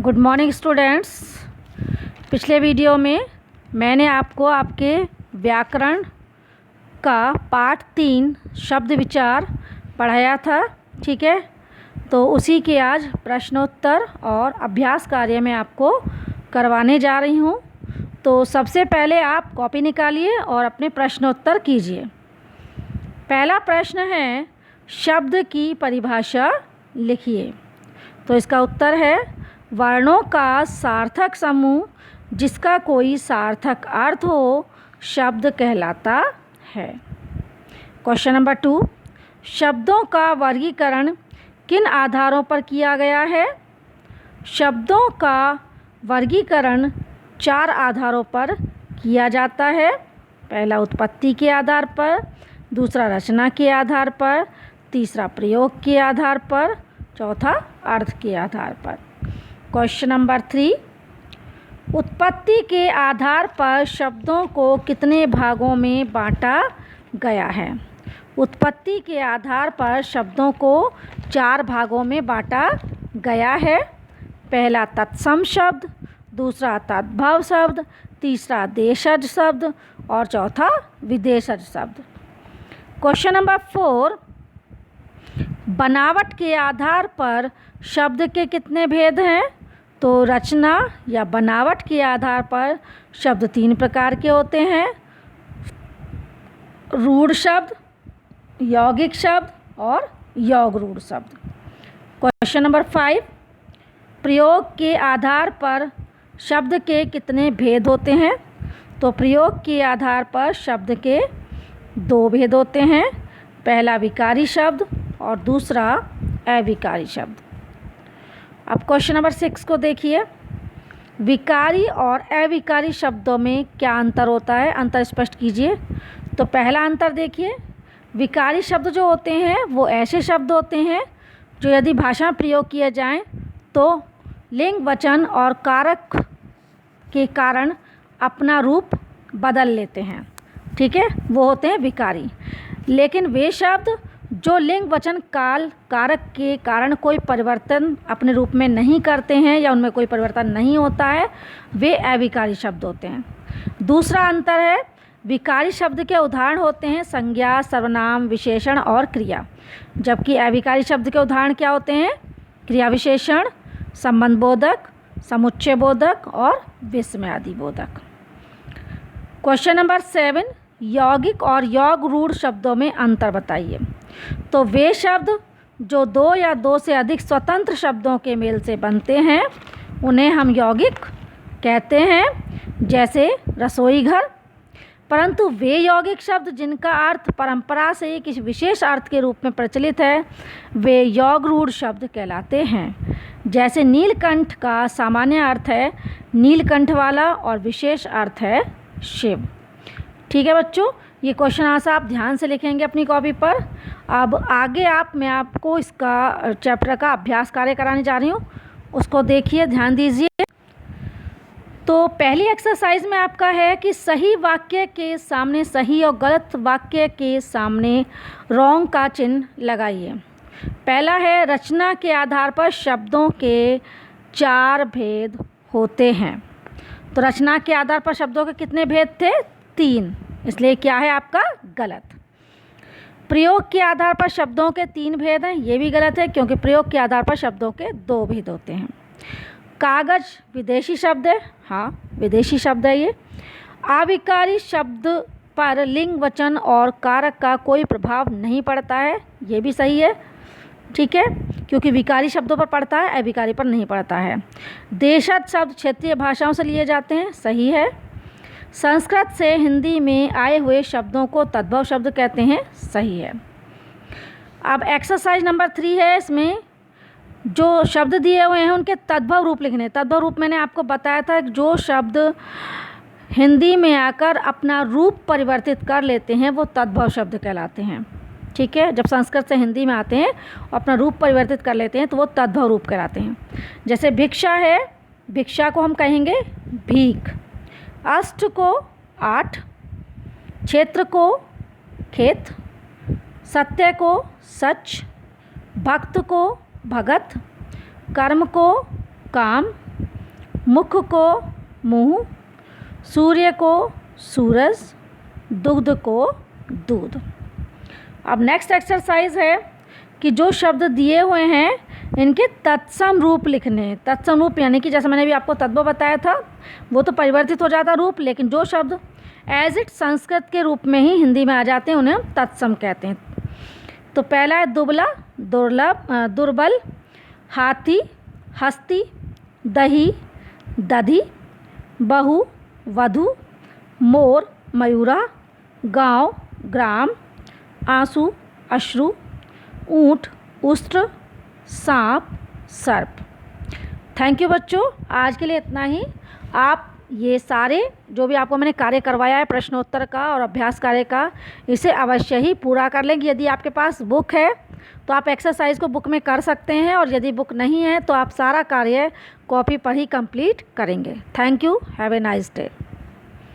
Good morning students. पिछले video में मैंने आपको आपके व्याकरण का पाठ 3 शब्द विचार पढ़ाया था, ठीक है। तो उसी के आज प्रश्नोत्तर और अभ्यास कार्य में आपको करवाने जा रही हूँ। तो सबसे पहले आप कॉपी निकालिए और अपने प्रश्नोत्तर कीजिए। पहला प्रश्न है, शब्द की परिभाषा लिखिए। तो इसका उत्तर है, वर्णों का सार्थक समूह जिसका कोई सार्थक अर्थ हो शब्द कहलाता है। क्वेश्चन नंबर 2, शब्दों का वर्गीकरण किन आधारों पर किया गया है? शब्दों का वर्गीकरण 4 आधारों पर किया जाता है। पहला उत्पत्ति के आधार पर, दूसरा रचना के आधार पर, तीसरा प्रयोग के आधार पर, चौथा अर्थ के आधार पर। क्वेश्चन नंबर 3, उत्पत्ति के आधार पर शब्दों को कितने भागों में बांटा गया है? उत्पत्ति के आधार पर शब्दों को 4 भागों में बांटा गया है। पहला तत्सम शब्द, दूसरा तद्भव शब्द, तीसरा देशज शब्द और चौथा विदेशज शब्द। क्वेश्चन नंबर 4, बनावट के आधार पर शब्द के कितने भेद हैं? तो रचना या बनावट के आधार पर शब्द 3 प्रकार के होते हैं, रूढ़ शब्द, यौगिक शब्द और योग रूढ़ शब्द। क्वेश्चन नंबर 5, प्रयोग के आधार पर शब्द के कितने भेद होते हैं? तो प्रयोग के आधार पर शब्द के 2 भेद होते हैं, पहला विकारी शब्द और दूसरा अविकारी शब्द। अब क्वेश्चन नंबर 6 को देखिए, विकारी और अविकारी शब्दों में क्या अंतर होता है? अंतर स्पष्ट कीजिए। तो पहला अंतर देखिए, विकारी शब्द जो होते हैं वो ऐसे शब्द होते हैं जो यदि भाषा में प्रयोग किए जाएं तो लिंग, वचन और कारक के कारण अपना रूप बदल लेते हैं, ठीक है, वो होते हैं विकारी। लेकिन वे शब्द जो लिंग, वचन, काल, कारक के कारण कोई परिवर्तन अपने रूप में नहीं करते हैं या उनमें कोई परिवर्तन नहीं होता है, वे अविकारी शब्द होते हैं। दूसरा अंतर है, विकारी शब्द के उदाहरण होते हैं संज्ञा, सर्वनाम, विशेषण और क्रिया, जबकि अविकारी शब्द के उदाहरण क्या होते हैं? क्रिया विशेषण, संबंध बोधक, समुच्चय बोधक और विस्मय आदि बोधक। क्वेश्चन नंबर 7, यौगिक और योग रूढ़ शब्दों में अंतर बताइए। तो वे शब्द जो 2 या 2 से अधिक स्वतंत्र शब्दों के मेल से बनते हैं उन्हें हम यौगिक कहते हैं, जैसे रसोई घर। परंतु वे यौगिक शब्द जिनका अर्थ परंपरा से किसी विशेष अर्थ के रूप में प्रचलित है वे योग रूढ़ शब्द कहलाते हैं। जैसे नीलकंठ का सामान्य अर्थ है नीलकंठ वाला और विशेष अर्थ है शिव। ठीक है बच्चों, ये क्वेश्चन आंसर आप ध्यान से लिखेंगे अपनी कॉपी पर। अब आगे मैं आपको इसका चैप्टर का अभ्यास कार्य कराने जा रही हूँ, उसको देखिए, ध्यान दीजिए। तो पहली एक्सरसाइज में आपका है कि सही वाक्य के सामने सही और गलत वाक्य के सामने रॉन्ग का चिन्ह लगाइए। पहला है, रचना के आधार पर शब्दों के 4 भेद होते हैं। तो रचना के आधार पर शब्दों के कितने भेद थे? 3, इसलिए क्या है आपका गलत। प्रयोग के आधार पर शब्दों के 3 भेद हैं, ये भी गलत है क्योंकि प्रयोग के आधार पर शब्दों के 2 भेद होते हैं। कागज विदेशी शब्द है, हाँ विदेशी शब्द है ये। अविकारी शब्द पर लिंग, वचन और कारक का कोई प्रभाव नहीं पड़ता है, ये भी सही है, ठीक है, क्योंकि विकारी शब्दों पर पड़ता है, अविकारी पर नहीं पड़ता है। देशज शब्द क्षेत्रीय भाषाओं से लिए जाते हैं, सही है। संस्कृत से हिंदी में आए हुए शब्दों को तद्भव शब्द कहते हैं, सही है। अब एक्सरसाइज नंबर 3 है, इसमें जो शब्द दिए हुए हैं उनके तद्भव रूप लिखने। तद्भव रूप मैंने आपको बताया था, जो शब्द हिंदी में आकर अपना रूप परिवर्तित कर लेते हैं वो तद्भव शब्द कहलाते हैं। ठीक है, जब संस्कृत से हिंदी में आते हैं और अपना रूप परिवर्तित कर लेते हैं तो वो तद्भव रूप कहलाते हैं। जैसे भिक्षा है, भिक्षा को हम कहेंगे भीख, अष्ट को 8, क्षेत्र को खेत, सत्य को सच, भक्त को भगत, कर्म को काम, मुख को मुँह, सूर्य को सूरज, दुग्ध को दूध। अब नेक्स्ट एक्सरसाइज है कि जो शब्द दिए हुए हैं इनके तत्सम रूप लिखने हैं। तत्सम रूप यानी कि जैसे मैंने भी आपको तद्भव बताया था, वो तो परिवर्तित हो जाता रूप, लेकिन जो शब्द एज इट संस्कृत के रूप में ही हिंदी में आ जाते हैं उन्हें हम तत्सम कहते हैं। तो पहला है दुबला, दुर्लभ, दुर्बल, हाथी, हस्ती, दही, दधी, बहु, वधु, मोर, मयूरा, गांव, ग्राम, आंसू, अश्रु, ऊंट, उष्ट्र, सांप, सर्प। थैंक यू बच्चों, आज के लिए इतना ही। आप ये सारे जो भी आपको मैंने कार्य करवाया है प्रश्नोत्तर का और अभ्यास कार्य का, इसे अवश्य ही पूरा कर लेंगे। यदि आपके पास बुक है तो आप एक्सरसाइज को बुक में कर सकते हैं, और यदि बुक नहीं है तो आप सारा कार्य कॉपी पर ही कंप्लीट करेंगे। Thank you, have a nice day.